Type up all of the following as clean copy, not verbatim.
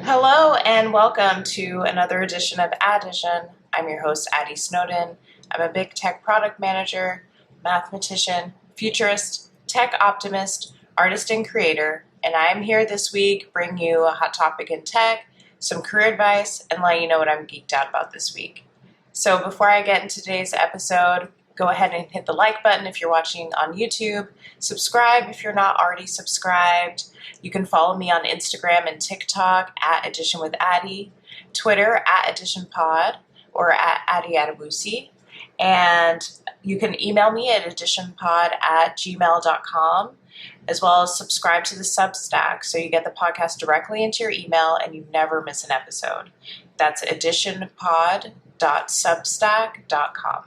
Hello and welcome to another edition of Addition. I'm your host, Addy Snowden. I'm a big tech product manager, mathematician, futurist, tech optimist, artist, and creator. And I'm here this week bring you a hot topic in tech, some career advice, and let you know what I'm geeked out about this week. So before I get into today's episode, go ahead and hit the like button if you're watching on YouTube. Subscribe if you're not already subscribed. You can follow me on Instagram and TikTok at Addition with Addy, Twitter at AdditionPod or at Addy Adabusi. And you can email me at additionpod@gmail.com, as well as subscribe to the Substack so you get the podcast directly into your email and you never miss an episode. That's additionpod.substack.com.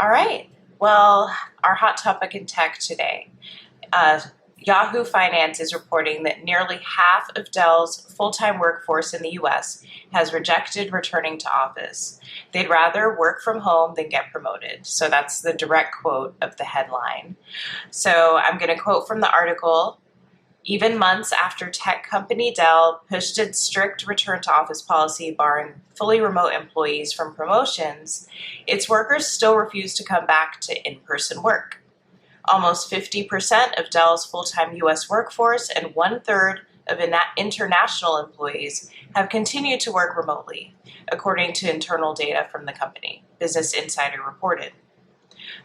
All right, well, our hot topic in tech today. Yahoo Finance is reporting that nearly half of Dell's full-time workforce in the U.S. has rejected returning to office. They'd rather work from home than get promoted. So that's the direct quote of the headline. So I'm going to quote from the article. Even months after tech company Dell pushed its strict return-to-office policy barring fully remote employees from promotions, its workers still refuse to come back to in-person work. Almost 50% of Dell's full-time U.S. workforce and one-third of international employees have continued to work remotely, according to internal data from the company, Business Insider reported.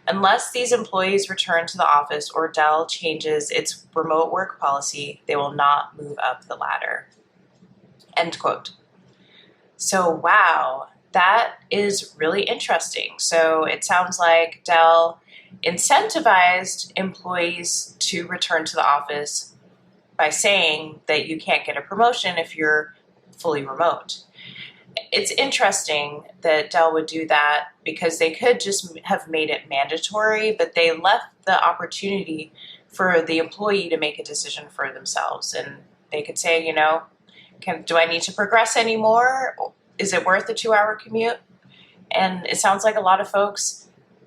Unless these employees return to the office or Dell changes its remote work policy, they will not move up the ladder. End quote. So, wow, that is really interesting. So it sounds like Dell incentivized employees to return to the office by saying that you can't get a promotion if you're fully remote. It's interesting that Dell would do that because they could just have made it mandatory, but they left the opportunity for the employee to make a decision for themselves. And they could say, do I need to progress anymore? Is it worth a 2-hour commute? And it sounds like a lot of folks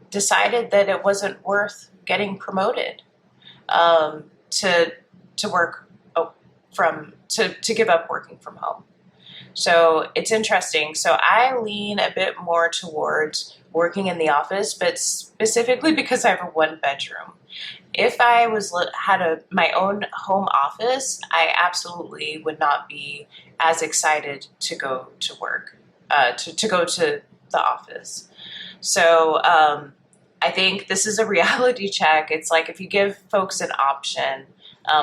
decided that it wasn't worth getting promoted to work to give up working from home. So it's interesting. So I lean a bit more towards working in the office, but specifically because I have a 1-bedroom. If I had my own home office, I absolutely would not be as excited to go to work, to go to the office. So I think this is a reality check. It's like if you give folks an option,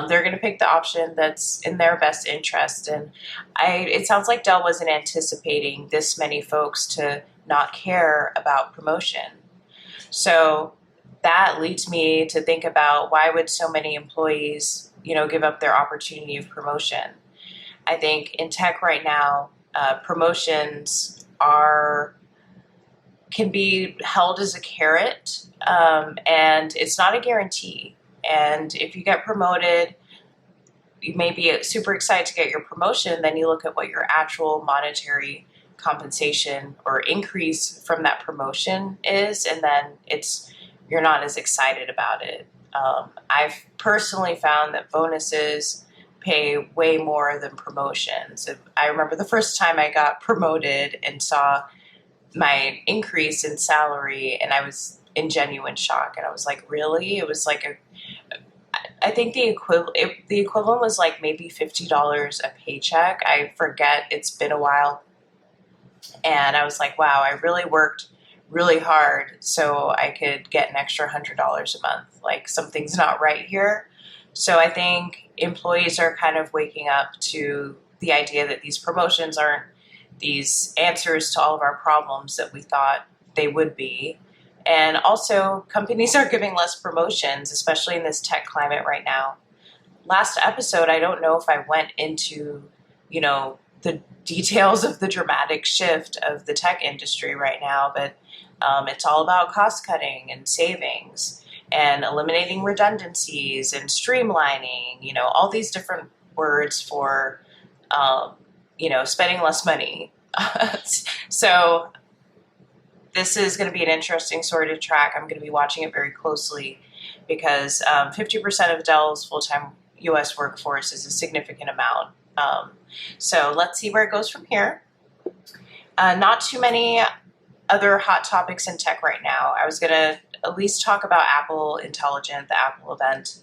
they're going to pick the option that's in their best interest. And it sounds like Dell wasn't anticipating this many folks to not care about promotion. So that leads me to think about why would so many employees, give up their opportunity of promotion. I think in tech right now, promotions can be held as a carrot, and it's not a guarantee. And if you get promoted, you may be super excited to get your promotion, then you look at what your actual monetary compensation or increase from that promotion is, and then you're not as excited about it. I've personally found that bonuses pay way more than promotions. I remember the first time I got promoted and saw my increase in salary, and I was in genuine shock. And I was like, really? It was like I think the equivalent was like maybe $50 a paycheck. I forget, it's been a while. And I was like, wow, I really worked really hard so I could get an extra $100 a month. Like something's not right here. So I think employees are kind of waking up to the idea that these promotions aren't these answers to all of our problems that we thought they would be. And also, companies are giving less promotions, especially in this tech climate right now. Last episode, I don't know if I went into, the details of the dramatic shift of the tech industry right now, but it's all about cost cutting and savings and eliminating redundancies and streamlining, all these different words for, spending less money. So this is going to be an interesting sort of track. I'm going to be watching it very closely because 50% of Dell's full-time U.S. workforce is a significant amount. So let's see where it goes from here. Not too many other hot topics in tech right now. I was going to at least talk about Apple Intelligent, the Apple event.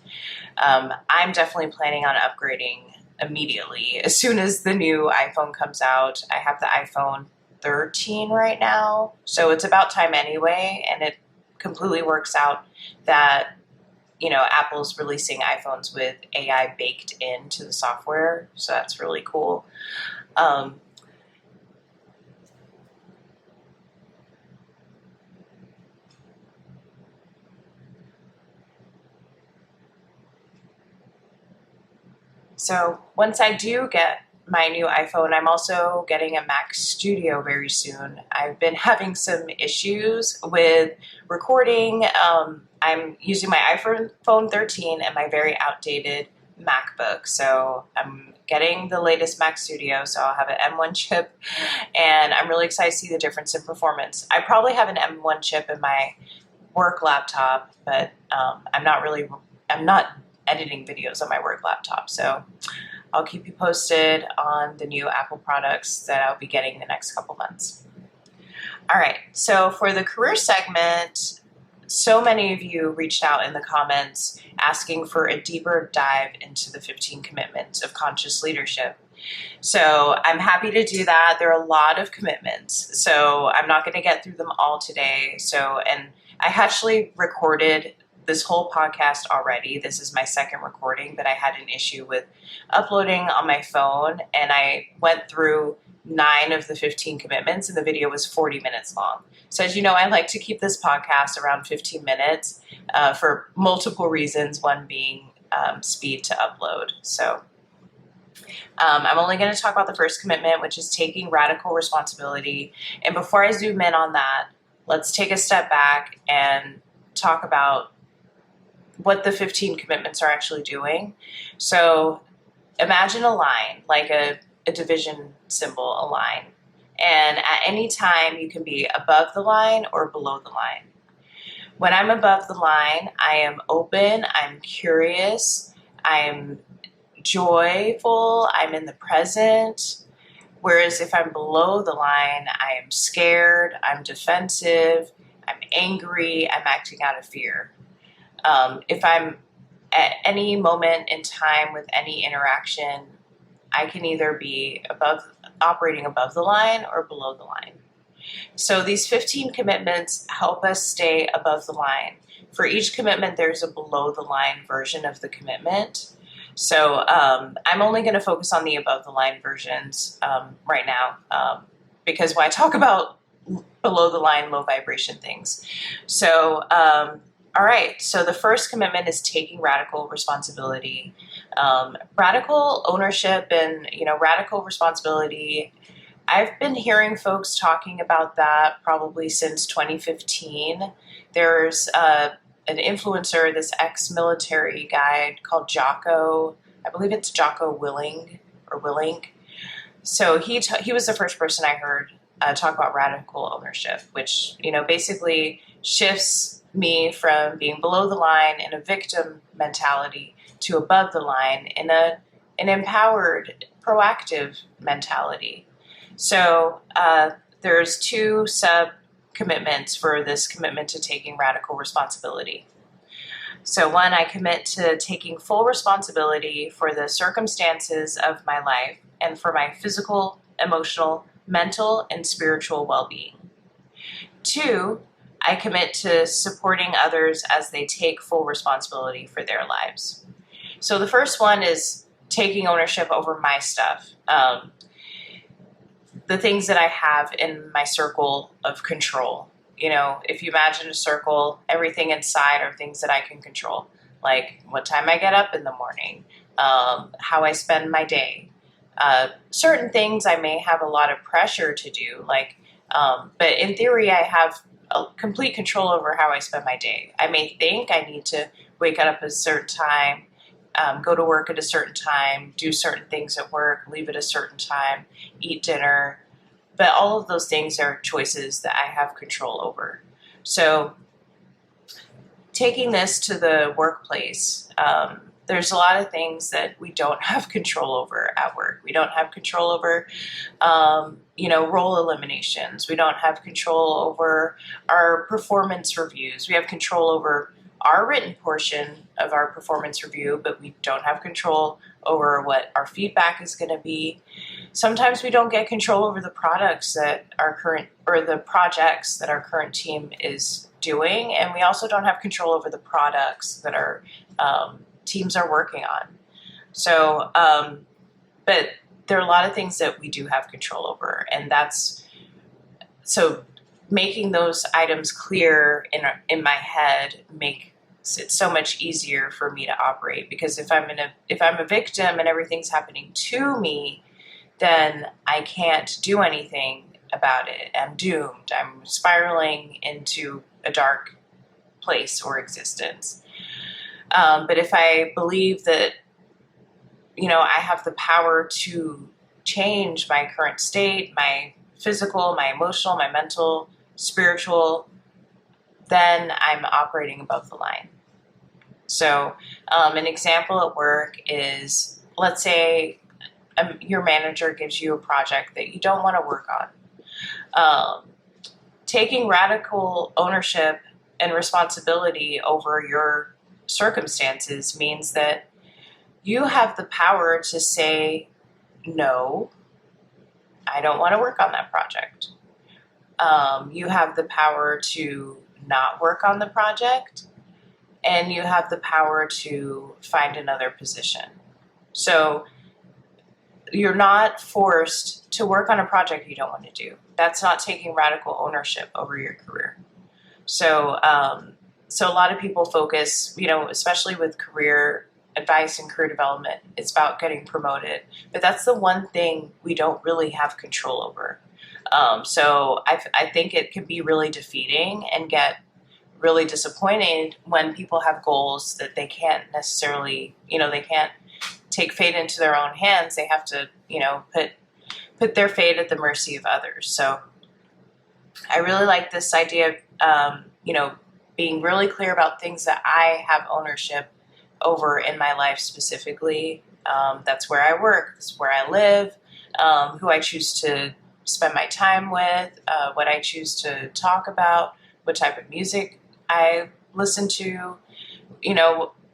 I'm definitely planning on upgrading immediately as soon as the new iPhone comes out. I have the iPhone 13 right now, so it's about time anyway, and it completely works out that Apple's releasing iPhones with AI baked into the software, so that's really cool. So once I do get my new iPhone, I'm also getting a Mac Studio very soon. I've been having some issues with recording. I'm using my iPhone 13 and my very outdated MacBook. So I'm getting the latest Mac Studio, so I'll have an M1 chip, and I'm really excited to see the difference in performance. I probably have an M1 chip in my work laptop, but I'm not editing videos on my work laptop. So I'll keep you posted on the new Apple products that I'll be getting the next couple months. All right, so for the career segment, so many of you reached out in the comments asking for a deeper dive into the 15 commitments of conscious leadership. So I'm happy to do that. There are a lot of commitments, so I'm not going to get through them all today. And I actually recorded this whole podcast already. This is my second recording, but I had an issue with uploading on my phone, and I went through 9 of the 15 commitments, and the video was 40 minutes long. So as you know, I like to keep this podcast around 15 minutes for multiple reasons, one being speed to upload. So I'm only going to talk about the first commitment, which is taking radical responsibility. And before I zoom in on that, let's take a step back and talk about what the 15 commitments are actually doing. So imagine a line, like a division symbol, a line. And at any time, you can be above the line or below the line. When I'm above the line, I am open, I'm curious, I'm joyful, I'm in the present. Whereas if I'm below the line, I am scared, I'm defensive, I'm angry, I'm acting out of fear. If I'm at any moment in time with any interaction, I can either be operating above the line or below the line. So these 15 commitments help us stay above the line. For each commitment, there's a below the line version of the commitment. So I'm only going to focus on the above the line versions right now because when I talk about below the line, low vibration things. So all right, so the first commitment is taking radical responsibility. Radical ownership and, radical responsibility. I've been hearing folks talking about that probably since 2015. There's an influencer, this ex-military guy called Jocko. I believe it's Jocko Willink. So he was the first person I heard talk about radical ownership, which, basically shifts me from being below the line in a victim mentality to above the line in an empowered, proactive mentality. So there's 2 sub-commitments for this commitment to taking radical responsibility. So 1, I commit to taking full responsibility for the circumstances of my life and for my physical, emotional, mental, and spiritual well-being. 2, I commit to supporting others as they take full responsibility for their lives. So the first one is taking ownership over my stuff. The things that I have in my circle of control. If you imagine a circle, everything inside are things that I can control, like what time I get up in the morning, how I spend my day. Certain things I may have a lot of pressure to do, but in theory, I have complete control over how I spend my day. I may think I need to wake up at a certain time, go to work at a certain time, do certain things at work, leave at a certain time, eat dinner. But all of those things are choices that I have control over. So taking this to the workplace, the there's a lot of things that we don't have control over at work. We don't have control over, role eliminations. We don't have control over our performance reviews. We have control over our written portion of our performance review, but we don't have control over what our feedback is going to be. Sometimes we don't get control over the products that our current, or the projects that our current team is doing, and we also don't have control over the products that our teams are working on. So, but there are a lot of things that we do have control over, and so making those items clear in my head makes it so much easier for me to operate. Because if I'm a victim and everything's happening to me, then I can't do anything about it. I'm doomed. I'm spiraling into a dark place or existence. But if I believe that, I have the power to change my current state, my physical, my emotional, my mental, spiritual, then I'm operating above the line. So an example at work is, let's say your manager gives you a project that you don't want to work on. Taking radical ownership and responsibility over your circumstances means that you have the power to say, no, I don't want to work on that project. You have the power to not work on the project, and you have the power to find another position. So you're not forced to work on a project you don't want to do. That's not taking radical ownership over your career. So, so a lot of people focus, especially with career advice and career development, it's about getting promoted. But that's the one thing we don't really have control over. So I think it can be really defeating and get really disappointed when people have goals that they can't necessarily, they can't take fate into their own hands. They have to, put their fate at the mercy of others. So I really like this idea of, being really clear about things that I have ownership over in my life specifically. That's where I work, that's where I live, who I choose to spend my time with, what I choose to talk about, what type of music I listen to,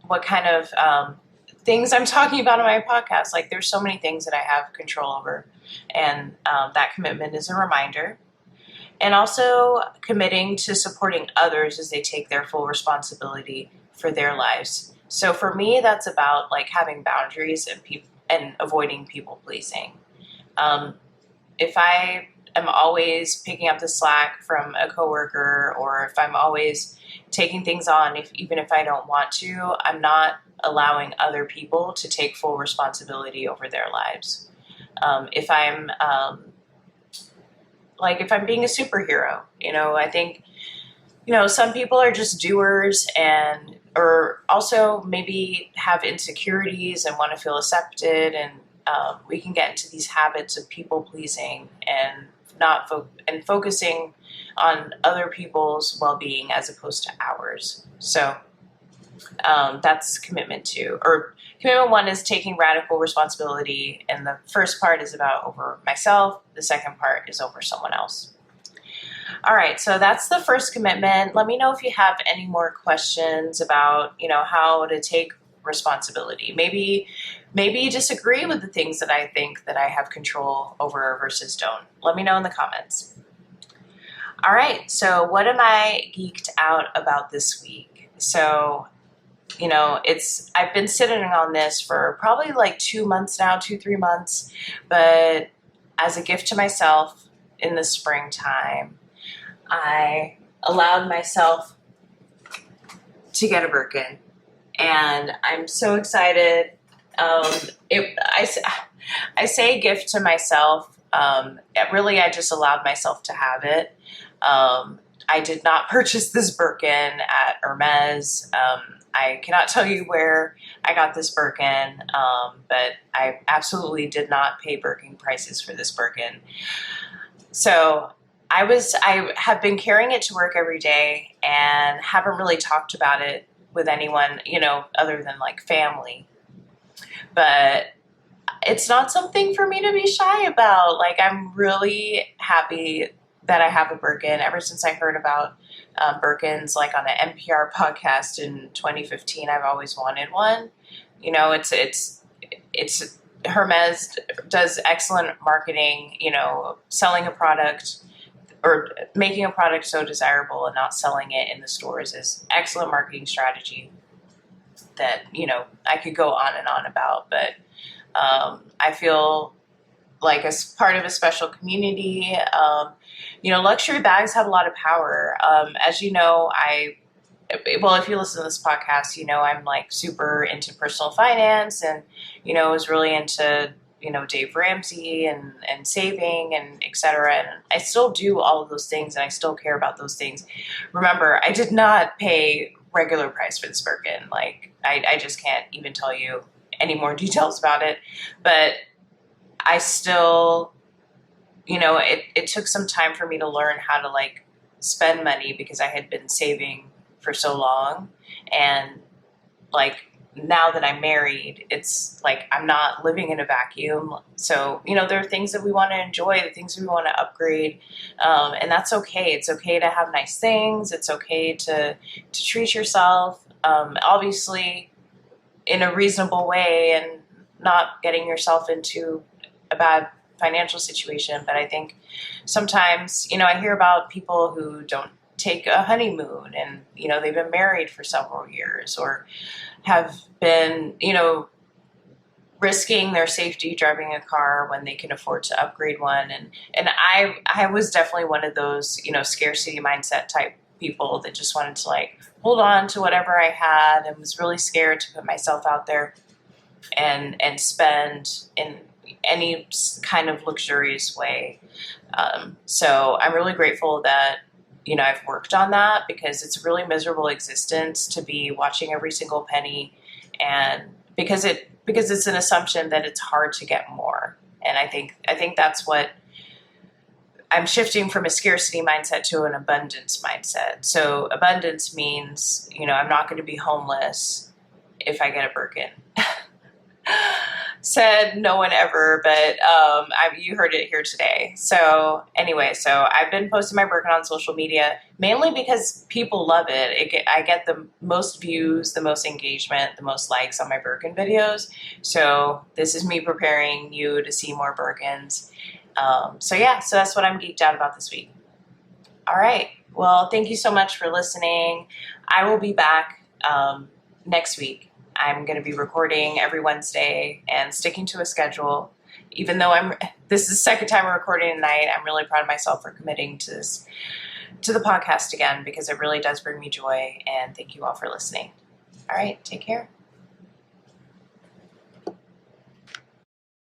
what kind of things I'm talking about on my podcast. Like, there's so many things that I have control over, and that commitment is a reminder. And also committing to supporting others as they take their full responsibility for their lives. So for me, that's about like having boundaries and avoiding people pleasing. If I am always picking up the slack from a coworker, or if I'm always taking things on, even if I don't want to, I'm not allowing other people to take full responsibility over their lives. If I'm if I'm being a superhero, I think, some people are just doers or also maybe have insecurities and want to feel accepted, and we can get into these habits of people pleasing and focusing on other people's well-being as opposed to ours. So that's commitment 2. Or commitment 1 is taking radical responsibility, and the first part is about over myself. The second part is over someone else. All right, so that's the first commitment. Let me know if you have any more questions about, how to take responsibility. Maybe you disagree with the things that I think that I have control over versus don't. Let me know in the comments. All right, so what am I geeked out about this week? So, I've been sitting on this for probably like 2 months now, 2-3 months, but as a gift to myself in the springtime, I allowed myself to get a Birkin, and I'm so excited. I say gift to myself. I just allowed myself to have it. I did not purchase this Birkin at Hermes. I cannot tell you where I got this Birkin, but I absolutely did not pay Birkin prices for this Birkin. So I have been carrying it to work every day and haven't really talked about it with anyone, other than like family. But it's not something for me to be shy about. Like, I'm really happy that I have a Birkin. Ever since I heard about Birkins, like on an NPR podcast in 2015, I've always wanted one. It's Hermes does excellent marketing, selling a product or making a product so desirable and not selling it in the stores is excellent marketing strategy that, I could go on and on about. But I feel like as part of a special community, luxury bags have a lot of power. As you know, if you listen to this podcast, I'm like super into personal finance and, was really into, Dave Ramsey and saving and et cetera. And I still do all of those things and I still care about those things. Remember, I did not pay regular price for this Birkin. Like, I just can't even tell you any more details about it. But I still, it took some time for me to learn how to like spend money because I had been saving for so long. And like, now that I'm married, it's like I'm not living in a vacuum. So, there are things that we want to enjoy, the things we want to upgrade. And that's okay. It's okay to have nice things. It's okay to treat yourself, obviously in a reasonable way and not getting yourself into a bad financial situation. But I think sometimes, I hear about people who don't take a honeymoon and, they've been married for several years or have been, risking their safety driving a car when they can afford to upgrade one. And I was definitely one of those, scarcity mindset type people that just wanted to like hold on to whatever I had and was really scared to put myself out there and spend in any kind of luxurious way. So I'm really grateful that, I've worked on that because it's a really miserable existence to be watching every single penny, and because it's an assumption that it's hard to get more. And I think that's what I'm shifting from a scarcity mindset to an abundance mindset. So abundance means, I'm not going to be homeless if I get a Birkin. Said no one ever, but you heard it here today. So anyway, I've been posting my Birkin on social media mainly because people love it. I get the most views, the most engagement, the most likes on my Birkin videos. So this is me preparing you to see more Birkins. So that's what I'm geeked out about this week. All right. Well, thank you so much for listening. I will be back next week. I'm going to be recording every Wednesday and sticking to a schedule. Even though this is the second time I'm recording tonight, I'm really proud of myself for committing to the podcast again because it really does bring me joy. And thank you all for listening. All right. Take care.